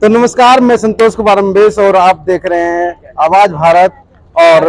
तो नमस्कार, मैं संतोष कुमार अम्बेश और आप देख रहे हैं आवाज भारत। और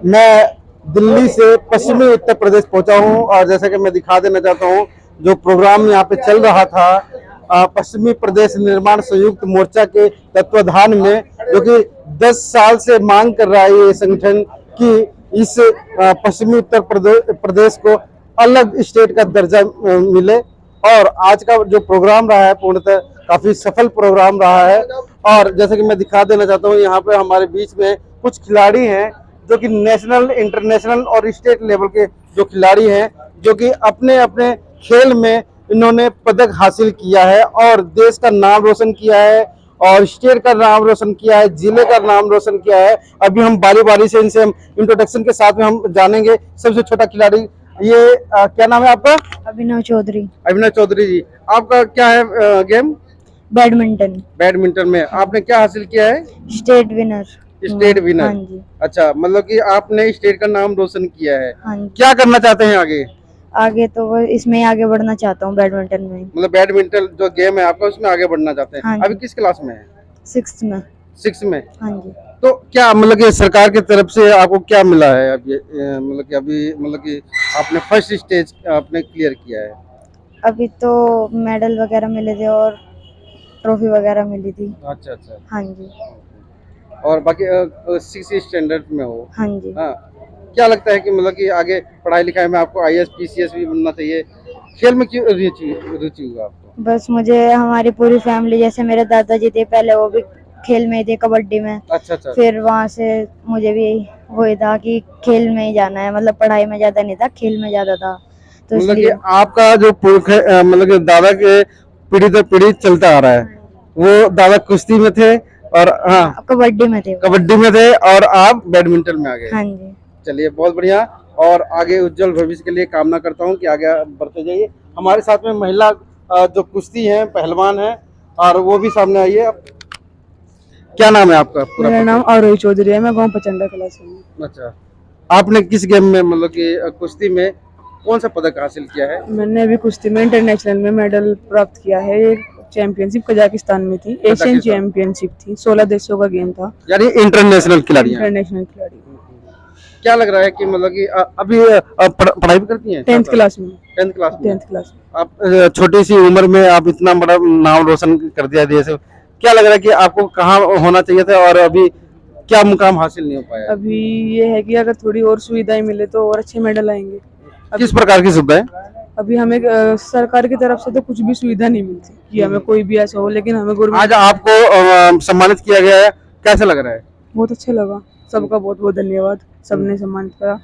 मैं दिल्ली से पश्चिमी उत्तर प्रदेश पहुंचा हूं और जैसा कि मैं दिखा देना चाहता हूं, जो प्रोग्राम यहाँ पे चल रहा था पश्चिमी प्रदेश निर्माण संयुक्त मोर्चा के तत्वाधान में, जो कि 10 साल से मांग कर रहा है ये संगठन कि इस पश्चिमी उत्तर प्रदेश को अलग स्टेट का दर्जा मिले। और आज का जो प्रोग्राम रहा है पूर्णतः काफी सफल प्रोग्राम रहा है। और जैसे कि मैं दिखा देना चाहता हूँ, यहाँ पे हमारे बीच में कुछ खिलाड़ी हैं जो कि नेशनल, इंटरनेशनल और स्टेट लेवल के जो खिलाड़ी हैं, जो कि अपने अपने खेल में इन्होंने पदक हासिल किया है और देश का नाम रोशन किया है और स्टेट का नाम रोशन किया है, जिले का नाम रोशन किया है। अभी हम बारी बारी से इनसे हम इंट्रोडक्शन के साथ में हम जानेंगे। सबसे छोटा खिलाड़ी ये क्या नाम है आपका? अभिनव चौधरी। अभिनव चौधरी जी, आपका क्या है गेम? बैडमिंटन। बैडमिंटन में आपने क्या हासिल किया है? State winner. State winner. हाँ जी। अच्छा, मतलब कि आपने स्टेट का नाम रोशन किया है। हाँ जी। क्या करना चाहते हैं आगे? आगे तो वो इसमें आगे बढ़ना चाहता हूँ, बैडमिंटन में। मतलब बैडमिंटन जो गेम है आपका, उसमें आगे बढ़ना चाहते हैं। हाँ अभी किस क्लास में है? 6th में। 6 में। हाँ जी। तो क्या मतलब कि सरकार की तरफ से आपको क्या मिला है अब ये मतलब कि अभी मतलब कि आपने फर्स्ट स्टेज आपने क्लियर किया है? अभी तो मेडल वगैरह मिले थे और ट्रॉफी वगैरह मिली थी। अच्छा अच्छा। हाँ जी। और बाकी 6 स्टैंडर्ड में हो? हाँ जी। हाँ। क्या लगता है कि मतलब कि आगे पढ़ाई लिखाई में आपको IAS PCS भी बनना चाहिए? खेल में क्यों रुचि हुआ आपको? बस मुझे हमारी पूरी फैमिली, जैसे मेरे दादाजी थे पहले, वो भी खेल में ही थे, कबड्डी में। अच्छा अच्छा। फिर वहाँ से मुझे भी वही था कि खेल में ही जाना है, मतलब पढ़ाई में ज्यादा नहीं था, खेल में ज्यादा था। तो मतलब कि इसलिए आपका जो पुरख है, मतलब कि दादा के पीढ़ी दर पीढ़ी चलता आ रहा है, वो दादा कुश्ती में थे और हाँ कबड्डी में थे। कबड्डी में थे और आप बैडमिंटन में आ गए। हाँ जी। चलिए, बहुत बढ़िया। और आगे उज्जवल भविष्य के लिए कामना करता हूँ कि आगे बढ़ते जाइए। हमारे साथ में महिला जो कुश्ती है, पहलवान है, और वो भी सामने आई है। क्या नाम है आपका? मेरा नाम आरोही चौधरी है, मैं गांव पचंडा क्लास में। अच्छा, आपने किस गेम में मतलब कि कुश्ती में कौन सा पदक हासिल किया है? मैंने अभी कुश्ती में इंटरनेशनल में मेडल प्राप्त किया है। एक चैंपियनशिप कजाकिस्तान में थी, एशियन चैंपियनशिप थी, 16 देशों का गेम था। यानी इंटरनेशनल खिलाड़ी हैं। इंटरनेशनल खिलाड़ी। क्या लग रहा है कि मतलब कि अभी पढ़ाई भी करती हैं? 10th क्लास में। 10th क्लास में। 10th क्लास में। आप छोटी सी उम्र में आप इतना बड़ा नाम रोशन कर दिया देश। क्या लग रहा है कि आपको कहाँ होना चाहिए था और अभी क्या मुकाम हासिल नहीं हो पाया? अभी ये है कि अगर थोड़ी और सुविधाएं मिले तो और अच्छे मेडल आएंगे। किस प्रकार की सुविधा है? अभी हमें सरकार की तरफ से तो कुछ भी सुविधा नहीं मिलती कि हमें कोई भी ऐसा हो, लेकिन हमें गवर्नमेंट। आज आपको सम्मानित किया गया है, कैसा लग रहा है? बहुत अच्छा लगा, सबका बहुत बहुत धन्यवाद, सबने सम्मानित करा।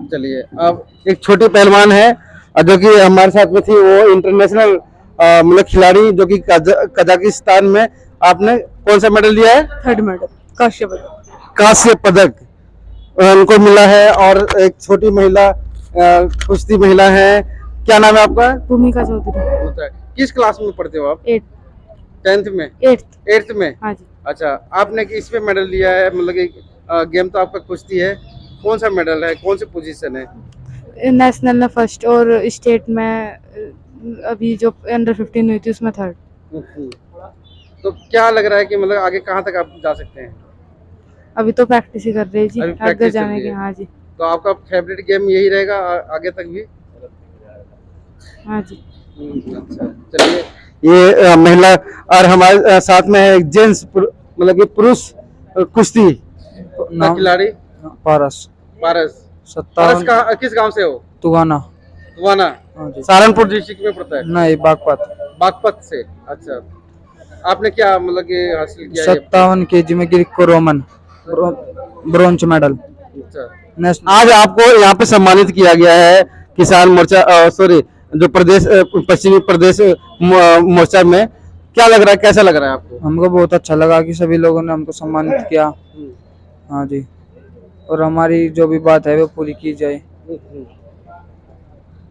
चलिए, अब एक छोटी पहलवान है जो कि हमारे साथ में थी, वो इंटरनेशनल मतलब खिलाड़ी, जो कि कजाकिस्तान में। आपने कौन सा मेडल लिया है? 3rd मेडल, कांस्य पदक। कांस्य पदक उनको मिला है। और एक छोटी महिला कुश्ती महिला है, क्या नाम है आपका? भूमिका चौधरी। किस क्लास में पढ़ते हो आप? 8th 10th में। 8th में। हाँ जी। अच्छा, आपने इस पे मेडल लिया है, मतलब कि गेम तो आपका कुश्ती है। कौन सा मेडल है, कौन सी पोजीशन है? नेशनल में फर्स्ट और स्टेट में अभी जो अंडर 15 हुई थी उसमें 3rd। तो क्या लग रहा है कि मतलब आगे कहाँ तक आप जा सकते हैं? अभी तो प्रैक्टिस ही कर रही जी, अभी आगे practice चल जाने रही की। है। हाँ जी। तो आपका फेवरेट गेम यही रहेगा आगे तक भी? हाँ जी। अच्छा, चलिए। ये महिला और हमारे साथ में है जेंट्स, मतलब कि पुरुष कुश्ती का खिलाड़ी पारस। पारस। 57 का किस गांव से हो? तुगाना। तुवाना, हाँ जी। सहारनपुर डिस्ट्रिक्ट में पड़ता है। नहीं, बागपत। बागपत से। अच्छा, आपने क्या मतलब कि हासिल किया? 57 kg में ग्रीको रोमन ब्रोंज मेडल। अच्छा, आज आपको यहाँ पे सम्मानित किया गया है किसान मोर्चा, सॉरी, जो प्रदेश पश्चिमी प्रदेश मोर्चा में। क्या लग रहा है, कैसा लग रहा है आपको? हमको बहुत अच्छा लगा कि सभी लोगों ने हमको सम्मानित किया। हाँ जी, और हमारी जो भी बात है वो पूरी की जाए।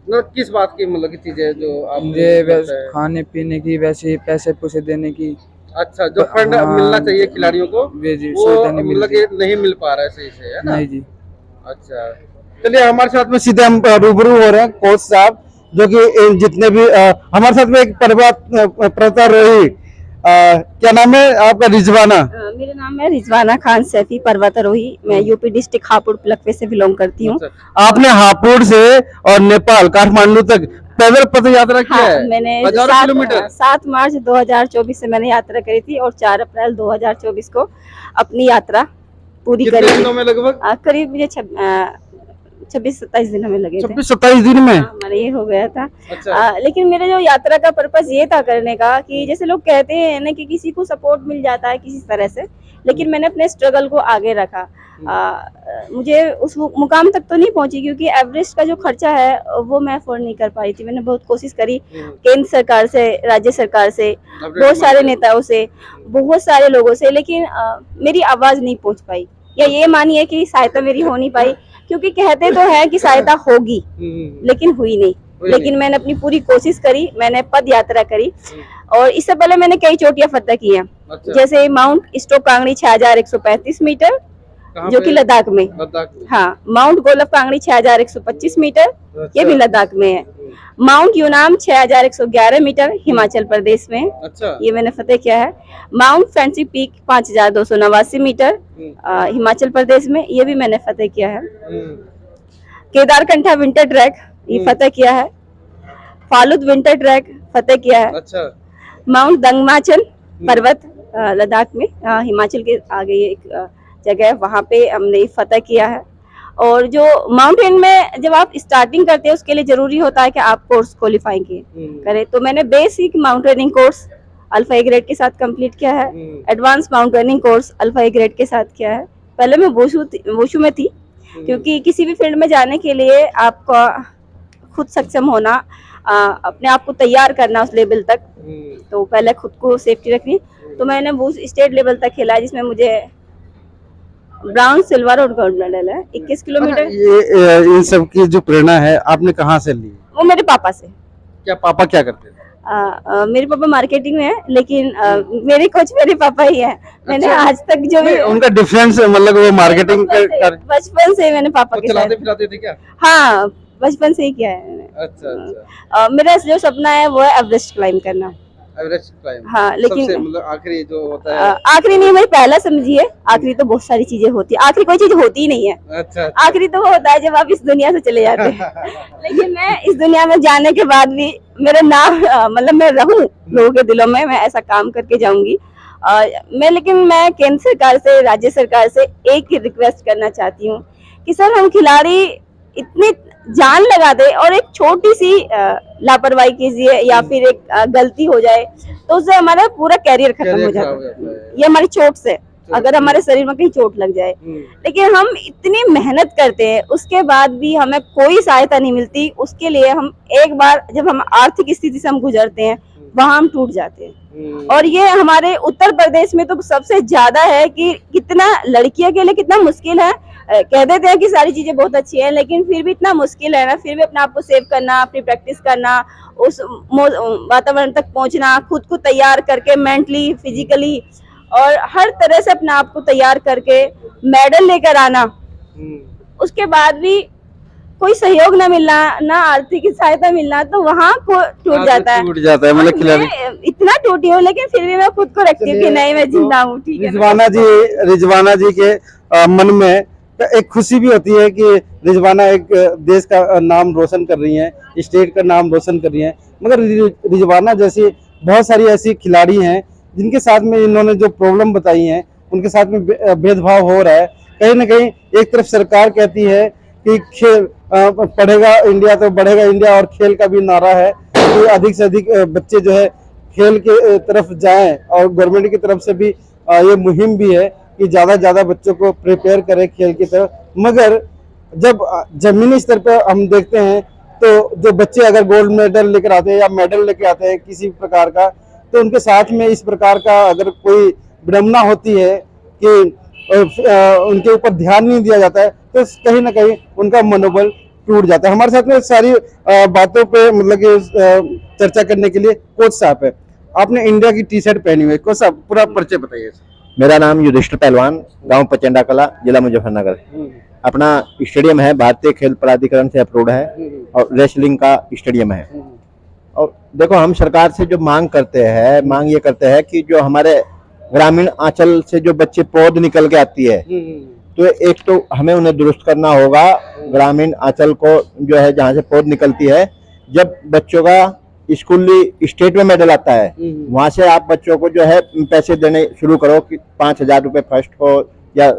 मतलब किस बात की, मतलब की चीजें जो आप मुझे खाने पीने की, वैसे पैसे पूसे देने की। अच्छा, जो फंड हाँ, मिलना चाहिए खिलाड़ियों को, जी, वो सुविधा नहीं मतलब मिलती। कि नहीं मिल पा रहा है सही से, है ना? नहीं जी। अच्छा, चलिए, हमारे साथ में सीधे हम रूबरू हो रहे हैं कोच साहब, जो कि जितने भी हमारे साथ में एक पर्वतारोही क्या नाम है आपका? रिजवाना। मेरा नाम है रिजवाना खान सैफी पर्वतारोही। मैं यूपी डिस्ट्रिक्ट हापुड़ प्लकवे से बिलोंग करती हूँ। आपने हापुड़ से और नेपाल काठमांडू तक पैदल पथ यात्रा किया है? मैंने हजारों किलोमीटर। 7 मार्च 2024 से मैंने यात्रा करी थी और 4 अप्रैल 2024 को अपनी यात्रा पूरी कितने करी। दिनों में लगभग? करीब मुझे 26-27 दिन हमें लगे थे। 26-27 दिन में? हमारा ये हो गया था। अच्छा। लेकिन मेरे जो यात्रा का पर्पस ये था करने का कि जैसे लोग कहते हैं ना कि किसी को सपोर्ट मिल जाता है किसी तरह से, लेकिन मैंने अपने स्ट्रगल को आगे रखा। मुझे उस मुकाम तक तो नहीं पहुंची क्योंकि एवरेस्ट का जो खर्चा है वो मैं अफोर्ड नहीं कर पाई थी। मैंने बहुत कोशिश करी केंद्र सरकार से, राज्य सरकार से, बहुत सारे नेताओं से, बहुत सारे लोगों से, लेकिन मेरी आवाज नहीं पहुंच पाई। या ये मानिए कि सहायता मेरी हो नहीं पाई क्योंकि कहते तो है कि सहायता होगी लेकिन हुई नहीं। लेकिन मैंने अपनी पूरी कोशिश करी, मैंने पद यात्रा करी और इससे पहले मैंने कई चोटियां फतह की हैं। जैसे माउंट स्टोक कांगड़ी 6135 मीटर जो कि लद्दाख में। हाँ, माउंट गोलफ कांगड़ी 6125 मीटर, ये भी लद्दाख में है। माउंट यूनाम 6111 मीटर हिमाचल प्रदेश में, ये मैंने फतेह किया है। Mount fancy peak 5289 metre Himachal Pradesh में, ये भी मैंने फतेह किया है। केदारकंठा विंटर ट्रैक ये फतेह किया है। फालूद विंटर ट्रैक फतेह किया है। माउंट दंगमाचन पर्वत लद्दाख में, हिमाचल के आगे ये एक जगह है, वहाँ पे हमने फतेह किया है। और जो माउंटेन में जब आप स्टार्टिंग करते हैं उसके लिए जरूरी होता है कि आप कोर्स क्वालिफाई करें, तो मैंने basic mountaineering course alpha A grade के साथ कंप्लीट किया है। Advance mountaineering course alpha A grade के साथ किया है। पहले मैं वोशू में थी क्योंकि किसी भी फील्ड में जाने के लिए आपका खुद सक्षम होना, अपने आप को तैयार करना उस लेवल तक, तो पहले खुद को सेफ्टी रखनी। तो मैंने वो स्टेट लेवल तक खेला जिसमें मुझे ब्राउन, सिल्वर और गोल्ड मेडल है। 21 किलोमीटर। ये इन सब की जो प्रेरणा है आपने कहाँ से ली? वो मेरे पापा से। क्या पापा क्या करते थे? मेरे पापा मार्केटिंग में है, लेकिन मेरे कोच मेरे पापा ही है। मैंने आज तक जो उनका डिफरेंस मतलब वो मार्केटिंग बचपन से मैंने पापा के साथ फिराते थे क्या? हाँ, बचपन से ही किया है मैंने। अच्छा। मेरा जो सपना है वो है एवरेस्ट क्लाइंब करना। Everest climb? हाँ, लेकिन मतलब आखिरी जो होता है। आखिरी नहीं, भाई पहला समझिए। आखिरी तो बहुत सारी चीजें होती है, आखिरी कोई चीज होती ही नहीं है। अच्छा। आखिरी तो वो होता है जब आप इस दुनिया से चले जाते हैं। लेकिन मैं इस दुनिया में जाने के बाद भी मेरा नाम मतलब मैं रहूं लोगों के दिलों में, मैं ऐसा काम करके जाऊंगी। लेकिन मैं केंद्र सरकार से, राज्य सरकार से एक ही रिक्वेस्ट करना चाहती हूँ कि सर, हम खिलाड़ी इतनी जान लगा दे और एक छोटी सी लापरवाही कीजिए या फिर एक गलती हो जाए तो उससे हमारा पूरा कैरियर खत्म हो जाता है। ये हमारी चोट से, अगर हमारे शरीर में कहीं चोट लग जाए, लेकिन हम इतनी मेहनत करते हैं उसके बाद भी हमें कोई सहायता नहीं मिलती। उसके लिए हम एक बार जब हम आर्थिक स्थिति से हम गुजरते हैं वहां हम टूट जाते हैं। और ये हमारे उत्तर प्रदेश में तो सबसे ज्यादा है कि कितना लड़कियों के लिए कितना मुश्किल है। कह देते हैं कि सारी चीजें बहुत अच्छी हैं, लेकिन फिर भी इतना मुश्किल है ना, फिर भी अपने आप को सेव करना, अपनी प्रैक्टिस करना, उस वातावरण तक पहुंचना, खुद को तैयार करके मेंटली, फिजिकली और हर तरह से अपने आप को तैयार करके मेडल लेकर आना। उसके बाद भी कोई सहयोग न मिलना, ना आर्थिक सहायता मिलना, तो वहाँ को टूट जाता है। मतलब खिलाड़ी इतना टूटी हूँ लेकिन फिर भी मैं खुद को रखती हूँ कि नहीं, मैं जिंदा हूँ। ठीक है। रिजवाना जी के मन में एक खुशी भी होती है कि रिजवाना एक देश का नाम रोशन कर रही हैं, स्टेट का नाम रोशन कर रही हैं। मगर रिजवाना जैसी बहुत सारी ऐसी खिलाड़ी हैं जिनके साथ में इन्होंने जो प्रॉब्लम बताई हैं, उनके साथ में भेदभाव हो रहा है। कहीं ना कहीं एक तरफ सरकार कहती है कि खेल पढ़ेगा इंडिया तो बढ़ेगा इंडिया, और खेल का भी नारा है कि अधिक से अधिक बच्चे जो है खेल के तरफ जाएं, और गवर्नमेंट की तरफ से भी ये मुहिम भी है कि ज्यादा से ज्यादा बच्चों को प्रिपेयर करें खेल की तरफ। मगर जब जमीनी स्तर पर हम देखते हैं तो जो बच्चे अगर गोल्ड मेडल लेकर आते हैं या मेडल लेकर आते हैं किसी प्रकार का, तो उनके साथ में इस प्रकार का अगर कोई विडम्बना होती है कि उनके ऊपर ध्यान नहीं दिया जाता है, तो कहीं ना कहीं उनका मनोबल टूट जाता है। हमारे साथ में सारी बातों पे मतलब कि चर्चा करने के लिए कोच साहब है। आपने इंडिया की टी शर्ट पहनी हुई है, कोच साहब पूरा परिचय बताइए। मेरा नाम युधिष्ठिर पहलवान, गांव पचंडा कला, जिला मुजफ्फरनगर। अपना स्टेडियम है, भारतीय खेल प्राधिकरण से अप्रूव्ड है और रेसलिंग का स्टेडियम है। और देखो हम सरकार से जो मांग करते हैं, मांग ये करते हैं कि जो हमारे ग्रामीण आंचल से जो बच्चे पौध निकल के आती है, तो एक तो हमें उन्हें दुरुस्त करना होगा। ग्रामीण आंचल को जो है जहाँ से पौध निकलती है, जब बच्चों का स्कूली स्टेट में मेडल आता है, वहां से आप बच्चों को जो है पैसे देने शुरू करो कि 5,000 रुपए फर्स्ट हो या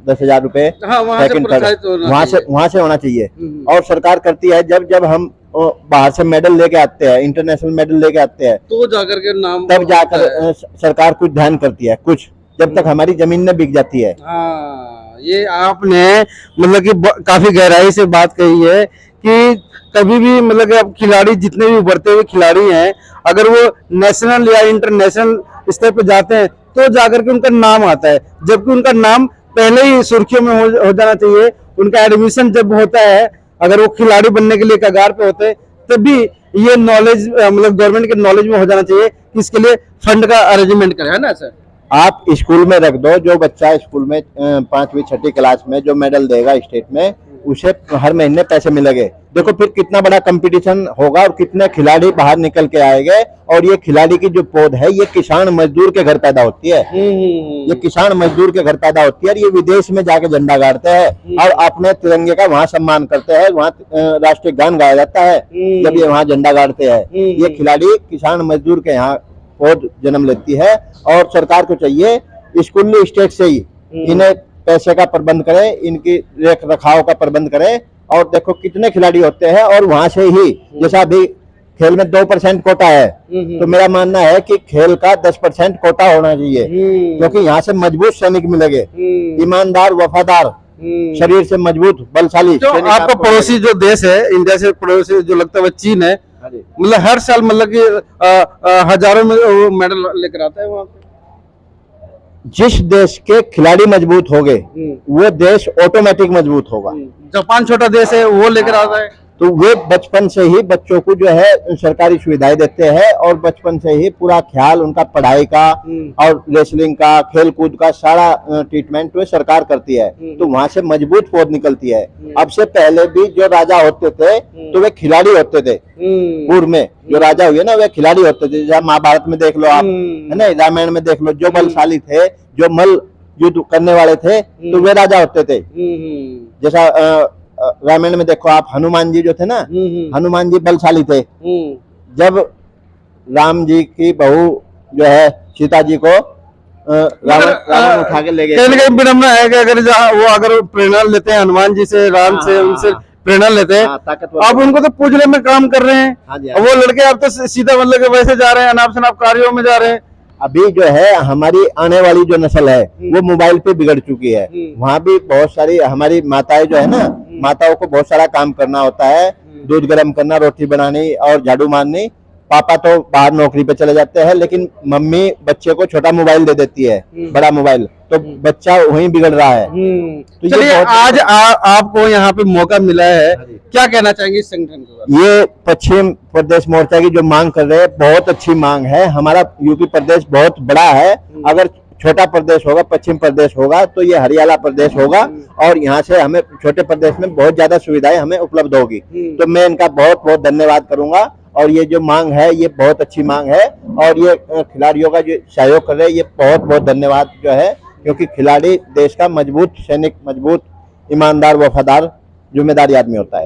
10,000 रुपए सेकंड, थर्ड, वहां से होना चाहिए। और सरकार करती है जब जब हम बाहर से मेडल लेके आते हैं, इंटरनेशनल मेडल लेके आते हैं, तो जाकर के नाम, तब जाकर सरकार कुछ ध्यान करती है, कुछ जब तक हमारी जमीन न बिक जाती है। हाँ, ये आपने मतलब कि काफी गहराई से बात कही है कि कभी भी मतलब कि अब खिलाड़ी जितने भी उभरते हुए खिलाड़ी हैं, अगर वो नेशनल या इंटरनेशनल स्तर पे जाते हैं तो जाकर के उनका नाम आता है, जबकि उनका नाम पहले ही सुर्खियों में हो जाना चाहिए। उनका एडमिशन जब होता है, अगर वो खिलाड़ी बनने के लिए कगार पे होते हैं, तब भी ये नॉलेज मतलब गवर्नमेंट के नॉलेज में हो जाना चाहिए कि इसके लिए फंड का अरेंजमेंट करें, है ना सर। आप स्कूल में रख दो, जो बच्चा स्कूल में 5वीं 6ठी क्लास में जो मेडल देगा स्टेट में, उसे हर महीने पैसे मिलेंगे। देखो फिर कितना बड़ा कंपटीशन होगा और कितने खिलाड़ी बाहर निकल के आएंगे। और ये खिलाड़ी की जो पौध है, ये किसान मजदूर के घर पैदा होती है, ये किसान मजदूर के घर पैदा होती है। और ये विदेश में जाके झंडा गाड़ते हैं और अपने तिरंगे का वहाँ सम्मान करते हैं, वहाँ राष्ट्रीय गान गाया जाता है जब ये वहाँ झंडा गाड़ते हैं। ये खिलाड़ी किसान मजदूर के यहाँ पौध जन्म लेती है। और सरकार को चाहिए स्कूली स्टेट से ही इन्हें पैसे का प्रबंध करे, इनकी रेख रखाव का प्रबंध करे। और देखो कितने खिलाड़ी होते हैं, और वहां से ही, जैसा अभी खेल में 2% कोटा है, तो मेरा मानना है कि खेल का 10% कोटा होना चाहिए, क्योंकि यहाँ से मजबूत सैनिक मिलेंगे, ईमानदार, वफादार, शरीर से मजबूत, बलशाली। तो आपका पड़ोसी जो देश है, इंडिया से पड़ोसी जो लगता है वो चीन है, मतलब हर साल मतलब कि हजारों में वो मेडल लेकर आता है वहाँ पे। जिस देश के खिलाड़ी मजबूत होंगे, वो देश ऑटोमेटिक मजबूत होगा। जापान छोटा देश है, वो लेकर आता है, तो वे बचपन से ही बच्चों को जो है सरकारी सुविधाएं देते हैं, और बचपन से ही पूरा ख्याल उनका पढ़ाई का और रेसलिंग का, खेल कूद का सारा ट्रीटमेंट वे सरकार करती है। तो वहां से मजबूत पौध निकलती है। अब से पहले भी जो राजा होते थे तो वे खिलाड़ी होते थे। पूर्व में जो राजा हुए ना, वे खिलाड़ी होते थे। जैसे महाभारत में देख लो आप, है ना, रामायण में देख लो, जो बलशाली थे, जो मल युद्ध करने वाले थे, तो वे राजा होते थे। जैसा रामायण में देखो आप, हनुमान जी जो थे ना, हनुमान जी बलशाली थे। जब राम जी की बहू जो है सीता जी को रावण उठा के ले गए, कहीं विडम्बना है कि अगर प्रेरणा लेते हैं हनुमान जी से, राम से, उनसे प्रेरणा लेते हैं, आप उनको तो पूजने में काम कर रहे हैं, वो लड़के आप तो सीधा मतलब के वैसे जा रहे हैं, अनाप शनाप कार्यों में जा रहे हैं। अभी जो है हमारी आने वाली जो नस्ल है वो मोबाइल पे बिगड़ चुकी है। वहाँ भी बहुत सारी हमारी माताएं जो है ना, माताओं को बहुत सारा काम करना होता है, दूध गर्म करना, रोटी बनानी और झाड़ू मारनी। पापा तो बाहर नौकरी पे चले जाते हैं, लेकिन मम्मी बच्चे को छोटा मोबाइल दे देती है, बड़ा मोबाइल, तो बच्चा वहीं बिगड़ रहा है। तो चलिए आज आपको यहाँ पे मौका मिला है, क्या कहना चाहेंगे इस संगठन को? ये पश्चिम प्रदेश मोर्चा की जो मांग कर रहे हैं, बहुत अच्छी मांग है। हमारा यूपी प्रदेश बहुत बड़ा है, अगर छोटा प्रदेश होगा, पश्चिम प्रदेश होगा, तो ये हरियाणा प्रदेश होगा, और यहाँ से हमें छोटे प्रदेश में बहुत ज्यादा सुविधाएं हमें उपलब्ध होगी। तो मैं इनका बहुत बहुत धन्यवाद करूंगा। और ये जो मांग है, ये बहुत अच्छी मांग है, और ये खिलाड़ियों का जो सहयोग कर रहे हैं, ये बहुत बहुत धन्यवाद जो है, क्योंकि खिलाड़ी देश का मजबूत सैनिक, मजबूत, ईमानदार, वफादार, जिम्मेदारी आदमी होता है।